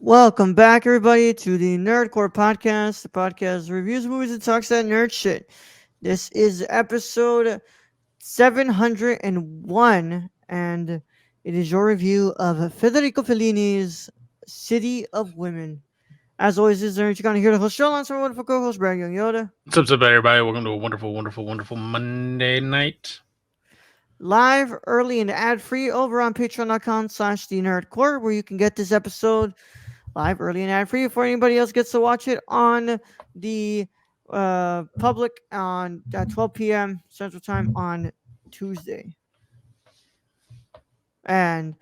Welcome back, everybody, to the Nerdcore podcast. The podcast reviews movies and talks that nerd shit. This is episode 701, and it is your review of Federico Fellini's City of Women. As always, this is Aaron Chicano here to host show alongside my wonderful co-host Brad Young Yoda. What's up, everybody? Welcome to a wonderful, wonderful, wonderful Monday night. Live, early, and ad-free over on patreon.com/the Nerdcore, where you can get this episode live, early, and ad-free before anybody else gets to watch it on the public on 12 p.m. Central Time on Tuesday. And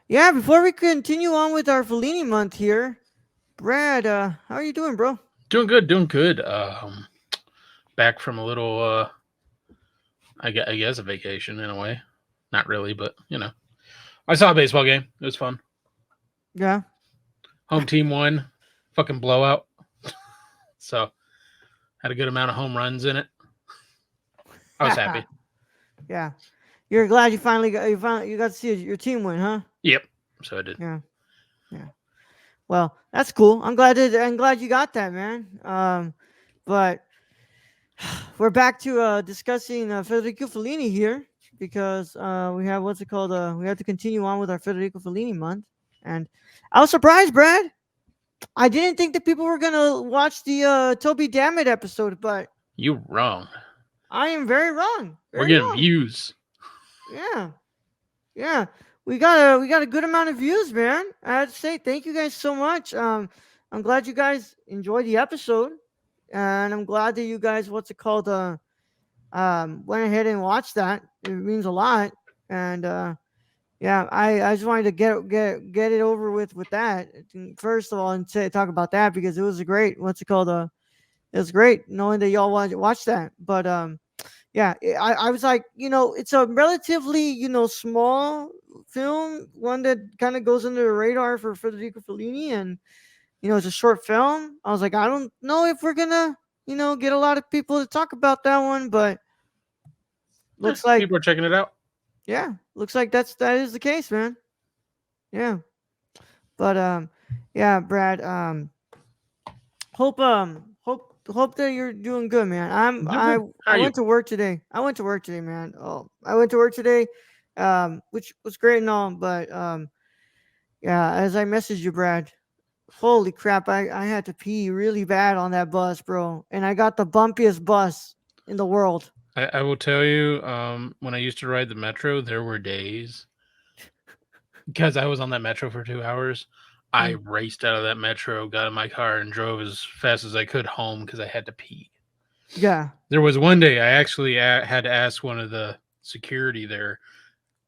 yeah, before we continue on with our Fellini month here, Brad, how are you doing, bro? Doing good, doing good. Back from a little, I guess a vacation in a way. Not really, but I saw a baseball game. It was fun. Yeah. Home team won, fucking blowout. So had a good amount of home runs in it. I was happy. Yeah. You're glad you finally got to see your team win, huh? Yep. So I did. Yeah. Yeah. Well, that's cool. I'm glad you got that, man. But we're back to discussing Federico Fellini here because we have we have to continue on with our Federico Fellini month, and I was surprised, Brad. I didn't think that people were gonna watch the Toby Dammit episode, but You wrong. I am very wrong. We're getting views. Yeah, yeah. We got a good amount of views, man. I have to say thank you guys so much. I'm glad you guys enjoyed the episode, and I'm glad that you guys went ahead and watched that. It means a lot, and yeah, I just wanted to get it over with that first of all, and talk about that because it was a great it was great knowing that y'all watch that. But yeah, I was like, it's a relatively small film, one that kind of goes under the radar for Federico Fellini, and it's a short film. I was like, I don't know if we're gonna get a lot of people to talk about that one, but looks like people are checking it out. Yeah, looks like that is the case, man. Yeah. But yeah, Brad, hope that you're doing good, man. I went to work today. Man. Oh, I went to work today, which was great and all, but yeah, as I messaged you, Brad, holy crap, I had to pee really bad on that bus, bro. And I got the bumpiest bus in the world. I will tell you, when I used to ride the metro, there were days because I was on that metro for 2 hours. I raced out of that metro, got in my car, and drove as fast as I could home because I had to pee. Yeah. There was one day I actually had to ask one of the security there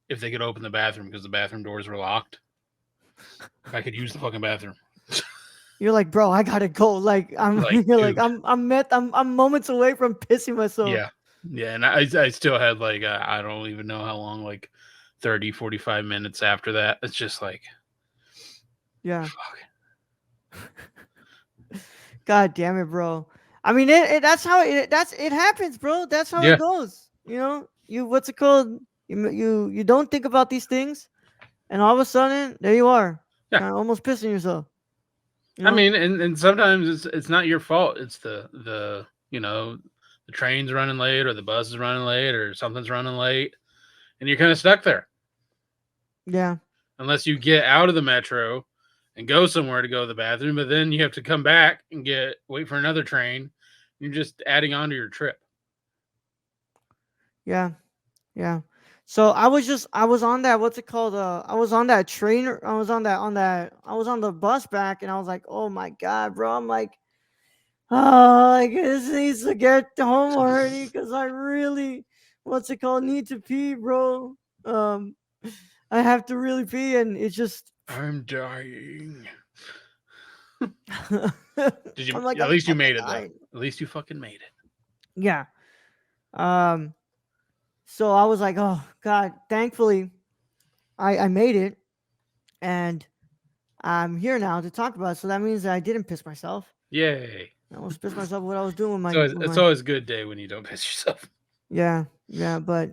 if they could open the bathroom because the bathroom doors were locked. If I could use the fucking bathroom. You're like, bro, I gotta go. Like, I'm Like, I'm moments away from pissing myself. Yeah, and I still had like I don't even know how long, like 30, 45 minutes after that. It's just like, yeah. God damn it, bro. I mean, that's how it happens, bro. That's how it goes. What's it called? You don't think about these things, and all of a sudden, there you are, almost pissing yourself. I mean, and sometimes it's not your fault. It's the the train's running late, or the bus is running late, or something's running late, and you're kind of stuck there. Yeah. Unless you get out of the metro and go somewhere to go to the bathroom, but then you have to come back and wait for another train. You're just adding on to your trip. Yeah. Yeah. So I was on that, what's it called? I was on that train. I was on the bus back, and I was like, oh my God, bro. I'm like, oh, I guess needs to get home already because I really, need to pee, bro. I have to really pee, and it's just I'm dying. Did you? Like, at least you made it, though. At least you fucking made it. Yeah. So I was like, oh God, thankfully, I made it, and I'm here now to talk about it. So that means that I didn't piss myself. Yay! I almost pissed myself what I was doing with my. It's always a good day when you don't piss yourself. Yeah, but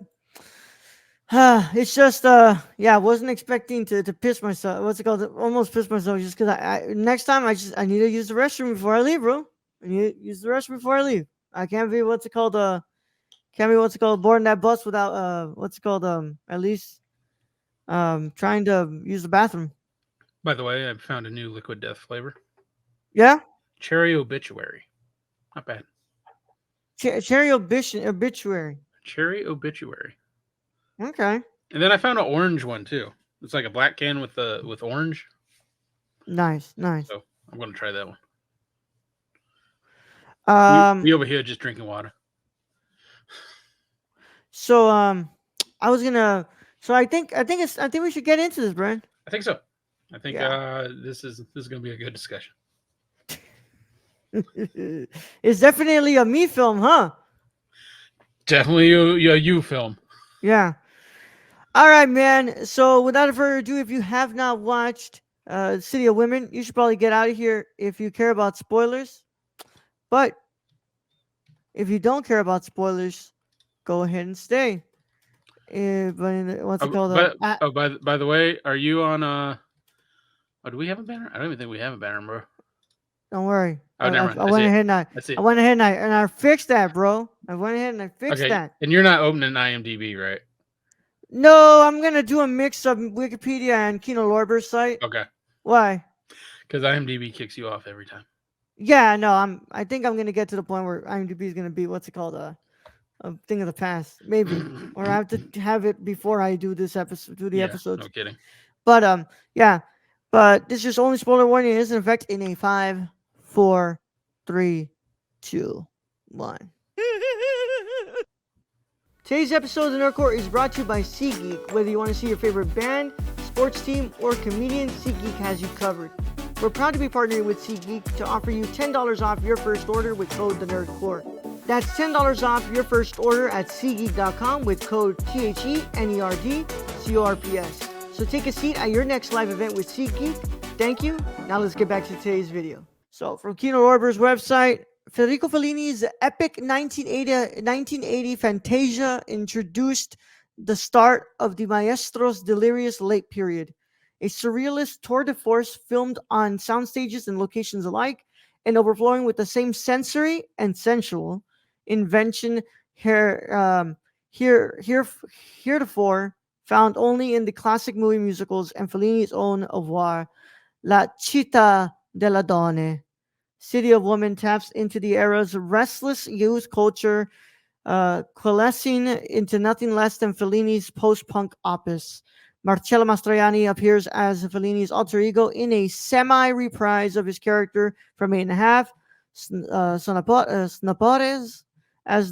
It's just yeah, I wasn't expecting to piss myself. What's it called? Almost piss myself just because I next time I need to use the restroom before I leave, bro. I need to use the restroom before I leave. I can't be what's it called boarding that bus without what's it called at least trying to use the bathroom. By the way, I found a new liquid death flavor. Yeah, Cherry obituary. Not bad. cherry obituary. Cherry obituary. Okay, And then I found an orange one too. It's like a black can with orange. nice, nice. So I'm gonna try that one. Um, We over here just drinking water. so I was gonna. So I think we should get into this, Brian. I think so. I think Yeah. this is gonna be a good discussion. It's definitely a me film, huh? Definitely you film. Yeah. All right, man. So without further ado, if you have not watched City of Women, you should probably get out of here if you care about spoilers. But if you don't care about spoilers, go ahead and stay. What's it called? But oh, by the way, are you on Oh, do we have a banner? I don't even think we have a banner, bro. Don't worry. Oh, never mind. I I see went it. ahead and I see I it. went ahead and I fixed that, bro. I went ahead and I fixed Okay, that. and you're not opening IMDb, right? No, I'm gonna do a mix of Wikipedia and Kino Lorber's site. Okay, Why? because IMDb kicks you off every time. Yeah, no, I think I'm gonna get to the point where IMDb is gonna be what's it called a thing of the past, maybe, or I have to have it before I do this episode, do the Yeah, no episodes. kidding. But yeah, but this is only spoiler warning. It is in effect in a 5, 4, 3, 2, 1. Today's episode of the Nerd Court is brought to you by SeatGeek. Whether you want to see your favorite band, sports team, or comedian, SeatGeek has you covered. We're proud to be partnering with SeatGeek to offer you $10 off your first order with code TheNerdCourt. That's $10 off your first order at SeatGeek.com with code THENERDCORPS. So take a seat at your next live event with SeatGeek. Thank you. Now let's get back to today's video. So from Kino Lorber's website, Federico Fellini's epic 1980 Fantasia introduced the start of the maestro's delirious late period, a surrealist tour de force filmed on sound stages and locations alike, and overflowing with the same sensory and sensual invention here, heretofore found only in the classic movie musicals and Fellini's own oeuvre, La Città delle Donne. City of Women taps into the era's restless youth culture, coalescing into nothing less than Fellini's post-punk opus. Marcello Mastroianni appears as Fellini's alter ego in a semi-reprise of his character from Eight and a Half, Snapores, as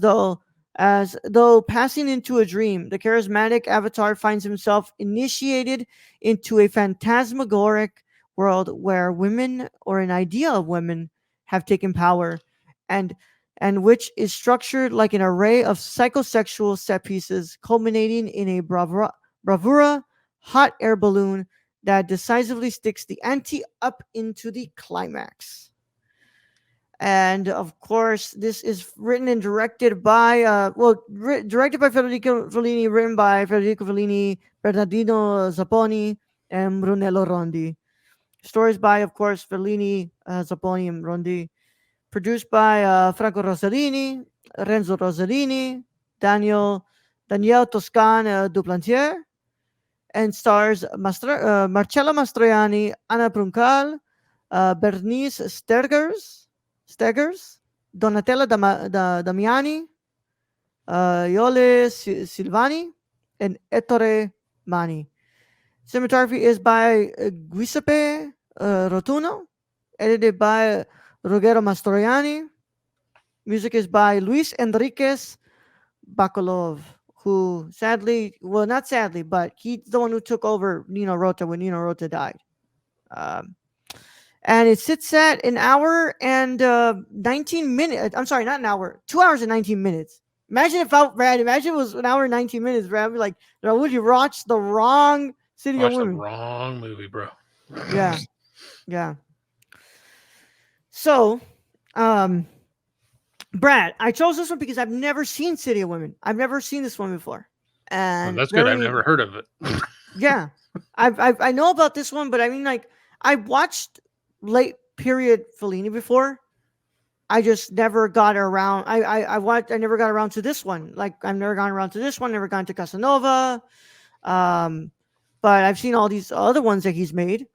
though passing into a dream. The charismatic avatar finds himself initiated into a phantasmagoric world where women, or an idea of women, have taken power, and which is structured like an array of psychosexual set pieces, culminating in a bravura hot air balloon that decisively sticks the ante up into the climax. And of course, this is written and directed by, directed by Federico Fellini, written by Federico Fellini, Bernardino Zapponi, and Brunello Rondi. Stories by, of course, Fellini, Zapponi, and Rondi. Produced by Franco Rossellini, Renzo Rossellini, Daniel Toscan Duplantier, and stars Marcello Mastroianni, Anna Pruncal, Bernice Stegers, Donatella Damiani, Iole Silvani, and Ettore Mani. Cinematography is by Giuseppe Rotuno, edited by Ruggero Mastroianni. Music is by Luis Enriquez Bakalov, who sadly, well, not sadly, but he's the one who took over Nino Rota when Nino Rota died. Um, and it sits at an hour and 19 minutes. I'm sorry, not an hour, 2 hours and 19 minutes. Imagine if Brad, imagine it was an hour and 19 minutes, Brad. I'd be like, would you watch the wrong City of Watch the Women? wrong movie, bro. Yeah, yeah. So, um, Brad, I chose this one because I've never seen City of Women. I've never seen this one before. Well, and that's good. I've very, never heard of it. yeah. I know about this one, but I mean, like, I watched late period Fellini before. I just never got around. I watched. I never got around to this one. Like, I've never gone around to this one. Never gone to Casanova. Um, but I've seen all these other ones that he's made.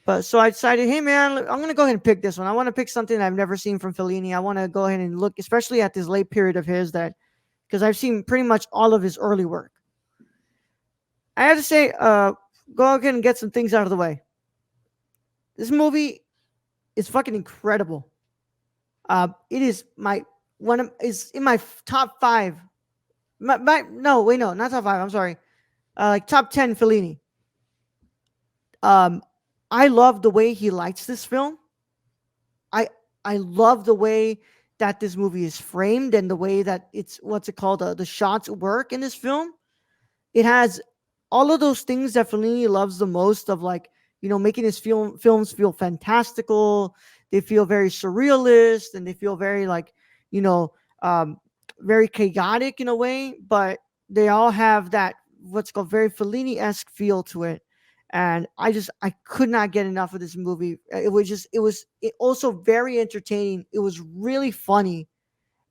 But so I decided, hey man, I'm gonna go ahead and pick this one. I want to pick something that I've never seen from Fellini. I want to go ahead and look, especially at this late period of his, that because I've seen pretty much all of his early work. I had to say, go ahead and get some things out of the way. This movie is fucking incredible. It is my one of is in my top five. No, wait, no, not top five. I'm sorry. Like top 10 Fellini. Um, I love the way he lights this film. I I love the way that this movie is framed and the way that it's what's it called, the shots work in this film. It has all of those things that Fellini loves the most, of like, making his films feel fantastical. They feel very surrealist, and they feel very like, you know um, very chaotic in a way, but they all have that what's called very Fellini esque feel to it. And I could not get enough of this movie. It also very entertaining. It was really funny,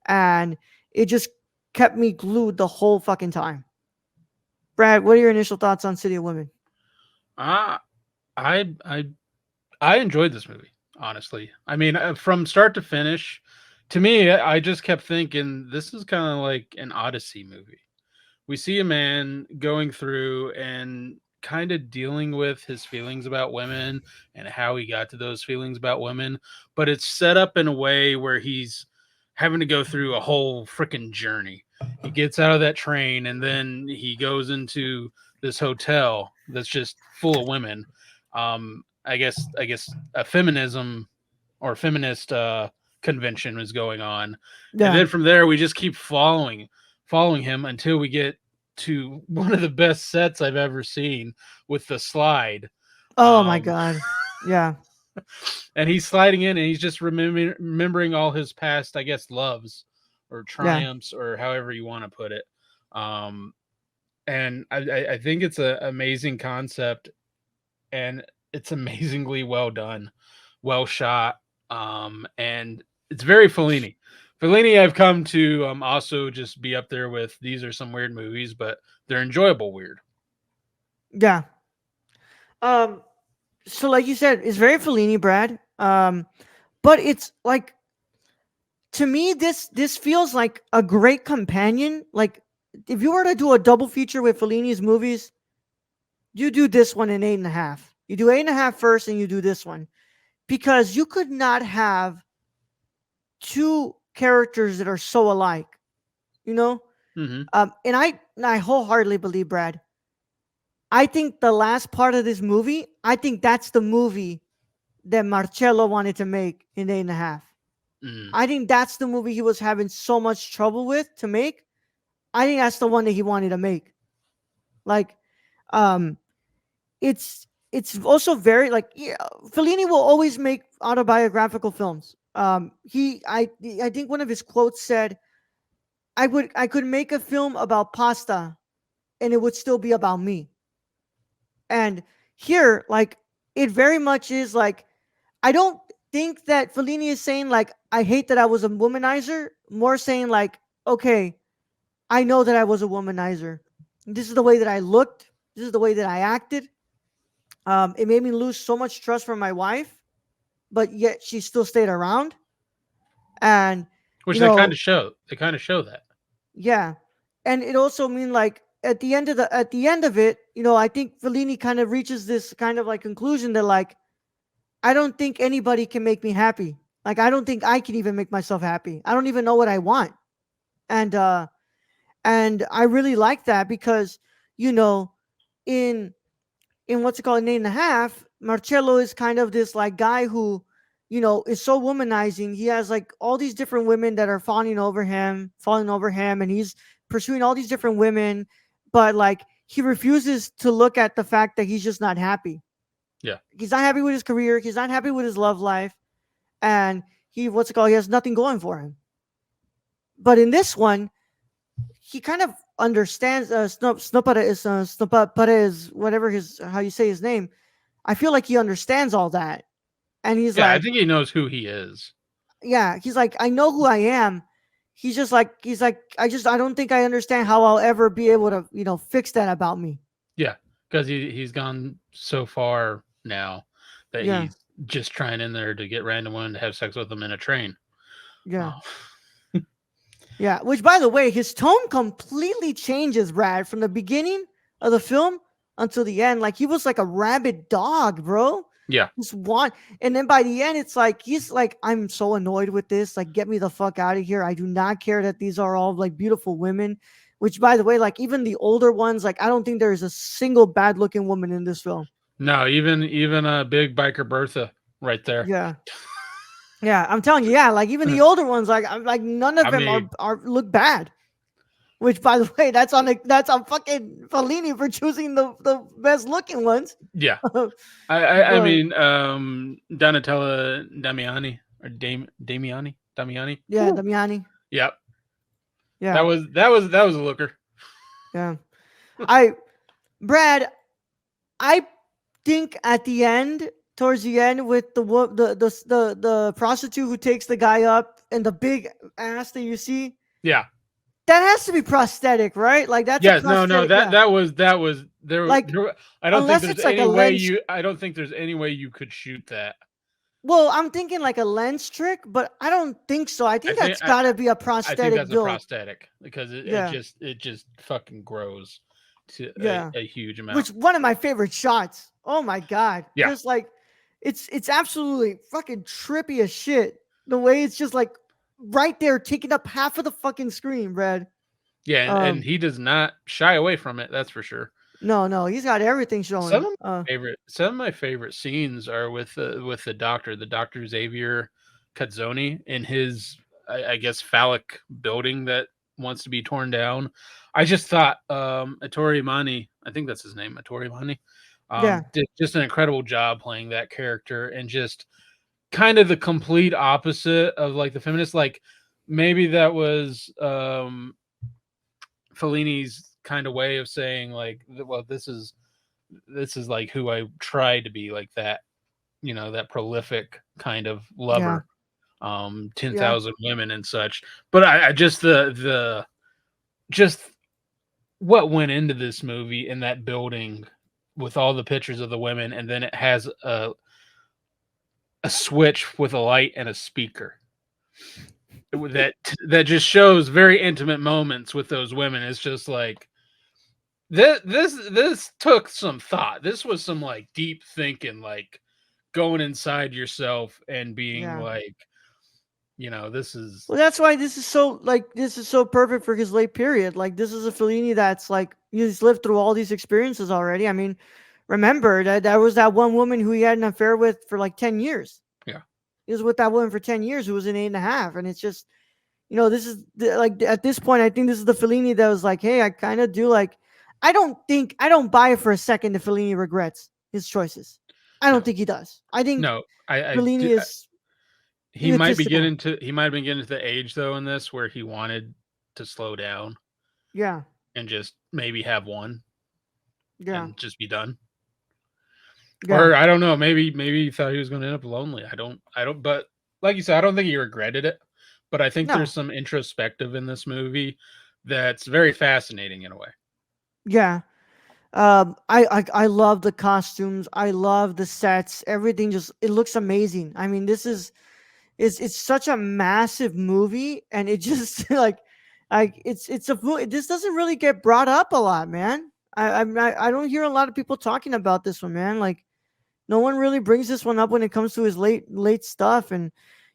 and it just kept me glued the whole fucking time. Brad, what are your initial thoughts on City of Women? Ah, I I I enjoyed this movie, honestly. I mean, from start to finish, to me, I just kept thinking this is kind of like an Odyssey movie. We see a man going through and kind of dealing with his feelings about women and how he got to those feelings about women, but it's set up in a way where he's having to go through a whole freaking journey. He gets out of that train and then he goes into this hotel that's just full of women. I guess a feminism or feminist convention was going on, and Yeah. then from there we just keep following him until we get to one of the best sets I've ever seen with the slide. Oh my Um, god. Yeah. and he's sliding in and he's just remembering all his past, I guess, loves or Yeah. triumphs or however you want to put it. Um, and I think it's an amazing concept, and it's amazingly well done, well shot, and it's very Fellini. Fellini, I've come to also just be up there with these are some weird movies, but they're enjoyable weird. Yeah. Um. So, like you said, it's very Fellini, Brad. But it's like, to me, this feels like a great companion. Like, if you were to do a double feature with Fellini's movies, you do this one in 8.5. You do 8.5 first, and you do this one, because you could not have two characters that are so alike. You know. Hmm. And I wholeheartedly believe, Brad. I think the last part of this movie, I think that's the movie that Marcello wanted to make in 8.5. Mm. I think that's the movie he was having so much trouble with to make. I think that's the one that he wanted to make. Like, um, it's also very like, yeah, Fellini will always make autobiographical films. I think one of his quotes said, I could make a film about pasta and it would still be about me." And here, like, it very much is like, I don't think that Fellini is saying like, I hate that I was a womanizer. More saying like, okay, I know that I was a womanizer. This is the way that I looked. This is the way that I acted. It made me lose so much trust from my wife, but yet she still stayed around. And Which you they kind know, of show. They kind of show that. yeah, and it also mean like, at the end of it, I think Fellini kind of reaches this kind of like conclusion that like, I don't think anybody can make me happy. Like, I don't think I can even make myself happy. I don't even know what I want. And I really like that because, you know, in what's it called, in 8.5, Marcello is kind of this like guy who, is so womanizing. He has like all these different women that are falling over him, and he's pursuing all these different women, but like he refuses to look at the fact that he's just not happy. Yeah. He's not happy with his career. He's not happy with his love life, and he has nothing going for him. But in this one, he kind of understands Snopara is Snopara is whatever his how you say his name. I feel like he understands all that, and he's Yeah, I like, think he knows who he is. yeah, he's like, I know who I am. He's like, I don't think I understand how I'll ever be able to, fix that about me. Yeah, because he's gone so far now that Yeah, he's just trying in there to get random women to have sex with him in a train. yeah, Oh, yeah. Which, by the way, his tone completely changes, Brad, from the beginning of the film until the end. Like he was like a rabid dog, bro. yeah. Just want, and then by the end, it's like he's like, I'm so annoyed with this. Like, get me the fuck out of here. I do not care that these are all like beautiful women. Which, by the way, like even the older ones, like I don't think there is a single bad looking woman in this film. No, even a big biker Bertha right there. Yeah, yeah, I'm telling you, yeah, like even the older ones, like I'm like none of I them mean, are look bad. Which, by the way, that's on fucking Fellini for choosing the best looking ones. yeah. I But mean, Donatella Damiani or Damiani. yeah, Woo. Damiani. Yep, Yeah, that was a looker. yeah. I Brad, I think at the end, towards the end, with the prostitute who takes the guy up and the big ass that you see, Yeah. that has to be prosthetic, right? Like that's a Yes. No. No. prosthetic. Yeah, That was there. like I don't think unless there's it's like any a way lens. you. I don't think there's any way you could shoot that. Well, I'm thinking like a lens trick, but I don't think so. I I think think that's got to be a I think prosthetic that's a build. prosthetic because Yeah, it just fucking grows to yeah. a huge amount. Which one of my favorite shots. Oh my god. Yeah. Just like it's absolutely fucking trippy as shit. The way it's just like right there taking up half of the fucking screen, Brad. Yeah, and Um he does not shy away from it. That's for sure. no, no, he's got everything showing. Some of my favorite scenes are with the doctor Xavier Cazzoni in his I guess phallic building that wants to be torn down. I just thought Ettore Mani, I think that's his name, Ettore Mani, Yeah. did just an incredible job playing that character and just kind of the complete opposite of like the feminist. Like maybe that was Fellini's kind of way of saying like, well, this is like who I try to be, like that, that prolific kind of Yeah. lover, Yeah. 10,000 women and such. But I just just what went into this movie in that building with all the pictures of the women, and then it has a switch with a light and a speaker that that just shows very intimate moments with those women. It's just like this took some thought. This was some like deep thinking, like going inside yourself and being Yeah. like, this is Well, that's why this is so perfect for his late period. Like this is a Fellini that's like he's lived through all these experiences already. I mean, remember that there was that one woman who he had an affair with for like 10 years. yeah, He was with that woman for 10 years who was an eight and a half, and it's just this is like at this point, I think this is the Fellini that was like, hey, I kind of do like. I don't buy it for a second that Fellini regrets his choices. I don't no, think he does. I think no. Fellini is egotistical. He might be getting to the age though in this where he wanted to slow down Yeah, and just maybe have one yeah, and just be done. yeah. Or I don't know, maybe he thought he was going to end up lonely. I don't. But like you said, I don't think he regretted it. But I think there's No, some introspective in this movie that's very fascinating in a way. yeah. I love the costumes. I love the sets. Everything just it looks amazing. I mean, this is it's such a massive movie, and it just like it's a this doesn't really get brought up a lot, man. I don't hear a lot of people talking about this one, man. Like no one really brings this one up when it comes to his late stuff, and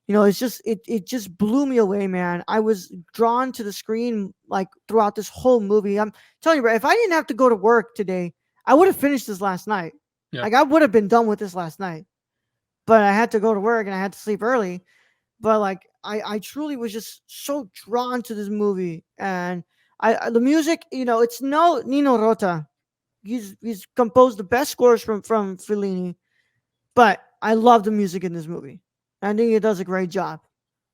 it's just it just blew me away, man. I was drawn to the screen like throughout this whole movie. I'm telling you, bro, if I didn't have to go to work today, I would have finished this last night. Yeah. Like I would have been done with this last night, but I had to go to work and I had to sleep early. But like I truly was just so drawn to this movie, and the music, it's no Nino Rota. He's composed the best scores from Fellini, but I love the music in this movie. I think it does a great job.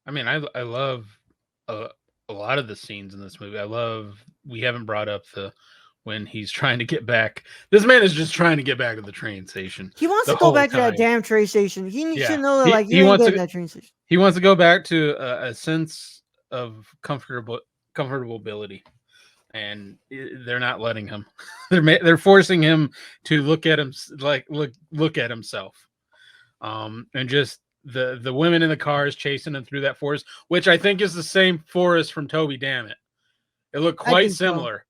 I mean, I love uh, a lot of the scenes in this movie. I love. We haven't brought up the when he's trying to get back. This man is just trying to get back to the train station He wants the to go whole back to that time. damn train station. He needs to Yeah, know that he like you he ain't wants getting to that train station. he wants to go back to a sense of comfortability, and they're not letting him. They're forcing him to look at him like look at himself, and just the women in the cars chasing him through that forest, which I think is the same forest from Toby Dammit. It looked I quite think so. similar.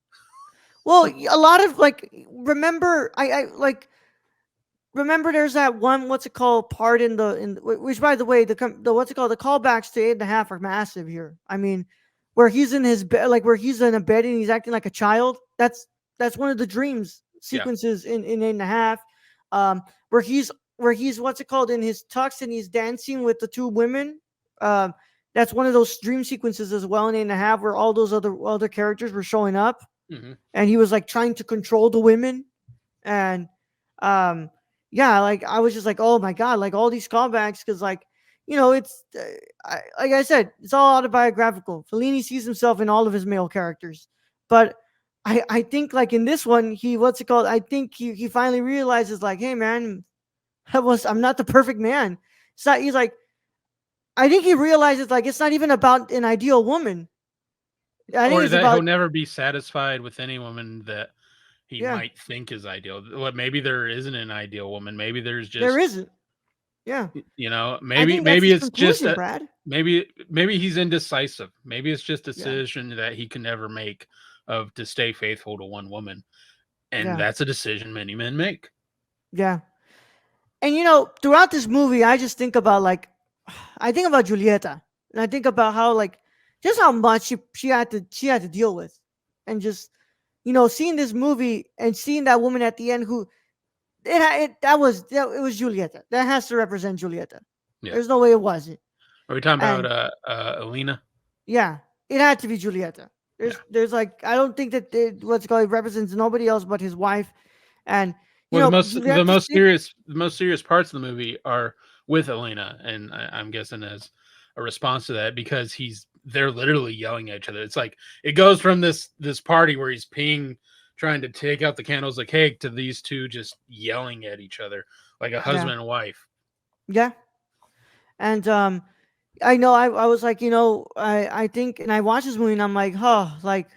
Well, a lot of like remember I like remember there's that one what's it called part in which by the way the what's it called the callbacks to 8.5 are massive here. I mean, where he's in his bed, like where he's in a bed and he's acting like a child. That's one of the dreams Yeah. sequences in 8.5. Where he's what's it called in his tux and he's dancing with the two women. Um, that's one of those dream sequences as well in 8.5 where all those other characters were showing up Hmm. and he was like trying to control the women and um yeah, like I was just like, oh my god, like all these callbacks because like it's like I said, it's all autobiographical. Fellini sees himself in all of his male characters, but I think like in this one he what's it called, I think he finally realizes like, hey man, I'm not the perfect man. It's not, he's like, I think he realizes like it's not even about an ideal woman. I think Or it's that about, he'll never be satisfied with any woman that he yeah, might think is ideal. What maybe there isn't an ideal woman. Maybe there's there just isn't. Yeah, I maybe think that's his it's just conclusion, a Brad. maybe he's indecisive. Maybe it's just a Yeah, decision that he can never make of to stay faithful to one woman. And yeah, that's a decision many men make. yeah. And throughout this movie, I just think about like, I think about Julieta, and I think about how like, just how much she had to deal with, and just seeing this movie and seeing that woman at the end who it was Julieta. That has to represent Julieta. Yeah. There's no way it wasn't. Are we talking about And Alina? yeah, it had to be Julieta. Yeah. There's like I don't think that what's it called, it represents nobody else but his wife, and Well, Julieta stayed. the most serious parts of the movie are with Elena, and I'm guessing as a response to that because they're literally yelling at each other. It's like it goes from this party where he's peeing, trying to take out the candles like cake, to these two just yelling at each other like a Yeah, husband and wife. yeah, and I know I was like, I think, and I watched this movie and I'm like, huh, like,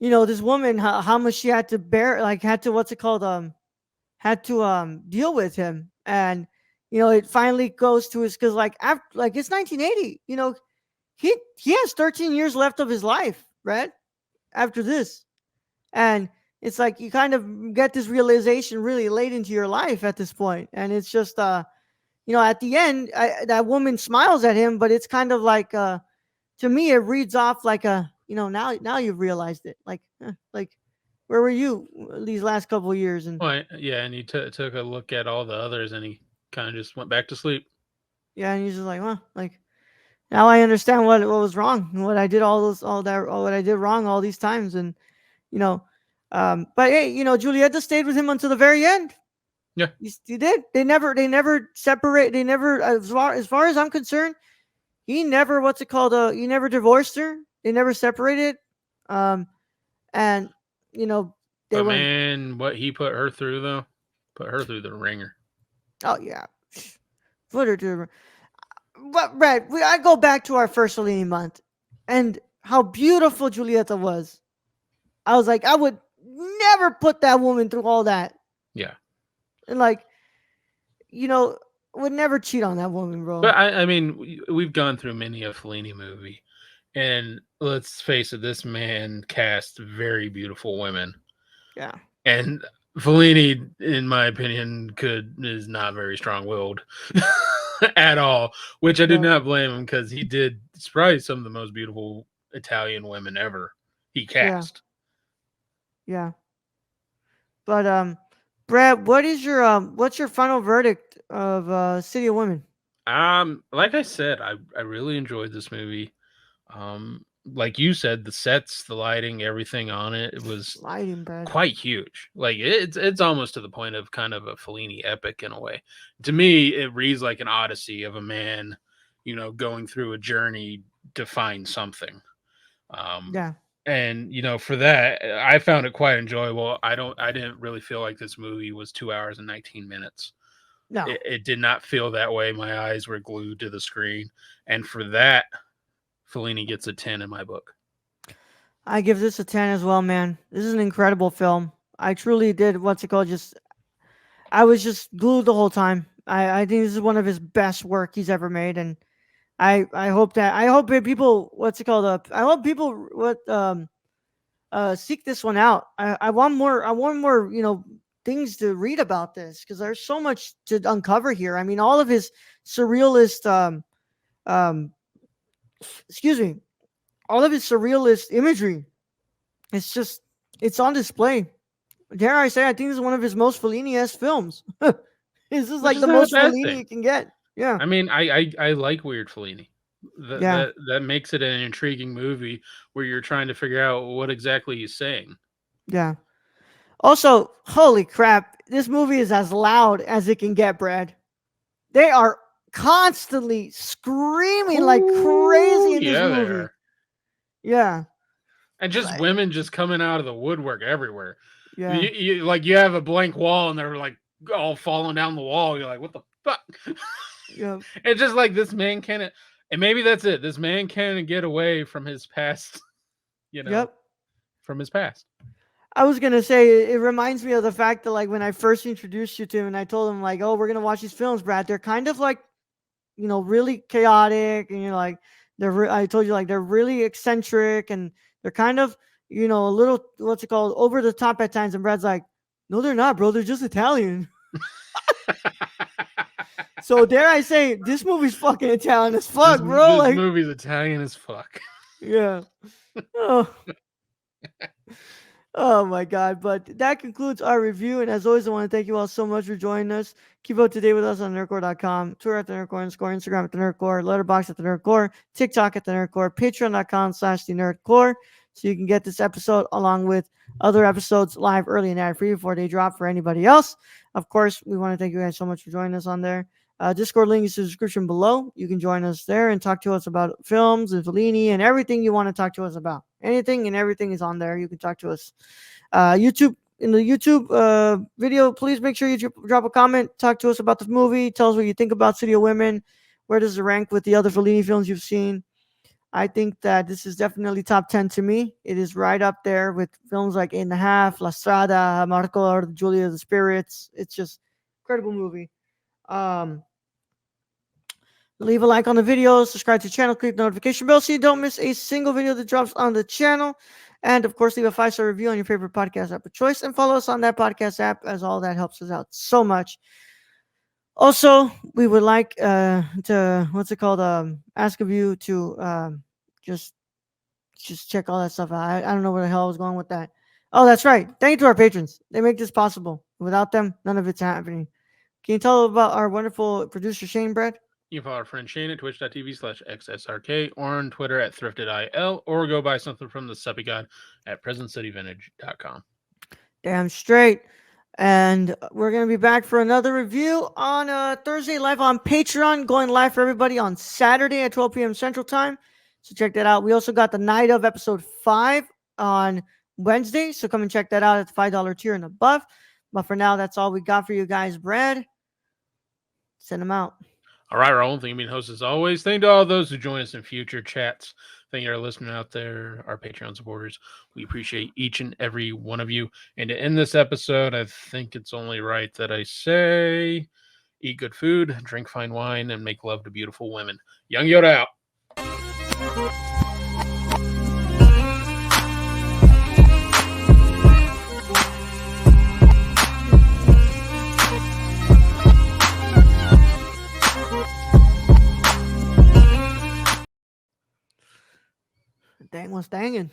this woman, how much she had to bear, like, had to, what's it called, had to, deal with him. And, it finally goes to his, cause like, after, like, it's 1980, he has 13 years left of his life, right? After this. And it's like, you kind of get this realization really late into your life at this point. And it's just, at the end, that woman smiles at him, but it's kind of like, to me, it reads off like now you've realized it. Like, where were you these last couple of years? And Well, yeah, and he took a look at all the others, and he kind of just went back to sleep. yeah, and he's just like, well, like now I understand what was wrong, and what I did all what I did wrong all these times, and you know, but hey, Julieta stayed with him until the very end. Yeah, He did. They never separate. They never, as far as I'm concerned, he never what's it called? He never divorced her. They never separated. Um, and you know they but went. man, what he put her through though, put her through the ringer. Oh yeah, put her to. But Brad, I go back to our first Fellini month, and how beautiful Julieta was. I was like, I would never put that woman through all that, Yeah. and like, you know, would never cheat on that woman, bro. But I mean, we've gone through many a Fellini movie, and let's face it, this man cast very beautiful women, Yeah, and Fellini, in my opinion, is not very strong willed at all. Which I do no, not blame him because he did probably some of the most beautiful Italian women ever he yeah, cast. yeah. But Brad, what's your final verdict of City of Women? Like I said, I really enjoyed this movie. Like you said, the sets, the lighting, everything on it, it was Lighting, Brad. quite huge. Like it's almost to the point of kind of a Fellini epic in a way. To me, it reads like an odyssey of a man, going through a journey to find something. Um, Yeah. and for that, I found it quite enjoyable. I didn't really feel like this movie was 2 hours and 19 minutes. No. It did not feel that way. My eyes were glued to the screen, and for that, Fellini gets a 10 in my book. I give this a 10 as well, man. This is an incredible film. I truly did what's it called? Just I was just glued the whole time. I think this is one of his best work he's ever made, and I hope that people what's it called? I hope people what seek this one out. I want more things to read about this because there's so much to uncover here. I mean, all of his surrealist um excuse me, all of his surrealist imagery. It's just it's on display. Dare I say, I think this is one of his most Fellini-esque films. This is Which like is the not a most bad Fellini thing. you can get. Yeah, I mean, I like weird Fellini. That yeah, that that makes it an intriguing movie where you're trying to figure out what exactly he's saying. yeah. Also, holy crap, this movie is as loud as it can get, Brad. They are constantly screaming like crazy Oh in this yeah, they movie. are. Yeah, And just like, women just coming out of the woodwork everywhere. yeah, You have a blank wall and they're like all falling down the wall. You're like, what the fuck? yeah, It's just like this man can't, and maybe that's it. This man can't get away from his past, you know, yep. from his past. I was gonna say it reminds me of the fact that like when I first introduced you to him and I told him like, oh, we're gonna watch these films, Brad. They're kind of like really chaotic, and you're like, I told you like they're really eccentric, and they're kind of a little what's it called over the top at times. And Brad's like, no, they're not, bro. They're just Italian. So dare I say, this movie's fucking Italian as this fuck, bro. this Like, movie's Italian as fuck. yeah. Oh, oh my god. But that concludes our review. And as always, I want to thank you all so much for joining us. Keep up to date with us on nerdcore.com, Twitter at the Nerdcore _, Instagram at the Nerdcore, Letterboxd at the Nerdcore, TikTok at the Nerdcore, Patreon.com/the Nerdcore. So you can get this episode along with other episodes live early and ad free before they drop for anybody else. Of course, we want to thank you guys so much for joining us on there. Discord link is in the description below. You can join us there and talk to us about films and Fellini and everything you want to talk to us about. Anything and everything is on there. You can talk to us. YouTube in the YouTube video, please make sure you drop a comment. Talk to us about the movie. Tell us what you think about City of Women. Where does it rank with the other Fellini films you've seen? I think that this is definitely top 10 to me. It is right up there with films like Eight and a Half, La Strada, Marco or Julia the Spirits. It's just incredible movie. Um, Leave a like on the video, subscribe to the channel, click the notification bell so you don't miss a single video that drops on the channel. And of course, leave a 5-star review on your favorite podcast app of choice and follow us on that podcast app, as all that helps us out so much. Also, we would like to ask of you to just check all that stuff out. I don't know where the hell I was going with that. Oh, that's right. Thank you to our patrons. They make this possible. Without them, none of it's happening. Can you tell about our wonderful producer Shane, Brad? You can follow our friend Shane at twitch.tv/xsrk or on Twitter at thriftedil or go buy something from the Suppy God at presentcityvintage.com. Damn straight. And we're going to be back for another review on Thursday live on Patreon, going live for everybody on Saturday at 12 p.m. Central Time. So check that out. We also got the night of episode 5 on Wednesday. So come and check that out at the $5 tier and above. But for now, that's all we got for you guys, Brad. Send them out. All right, Raul. Thank you, being host as always. Thank you to all those who join us in future chats. Thank you to our listeners out there, our Patreon supporters. We appreciate each and every one of you. And to end this episode, I think it's only right that I say eat good food, drink fine wine, and make love to beautiful women. Young Yoda out. Dang was danging.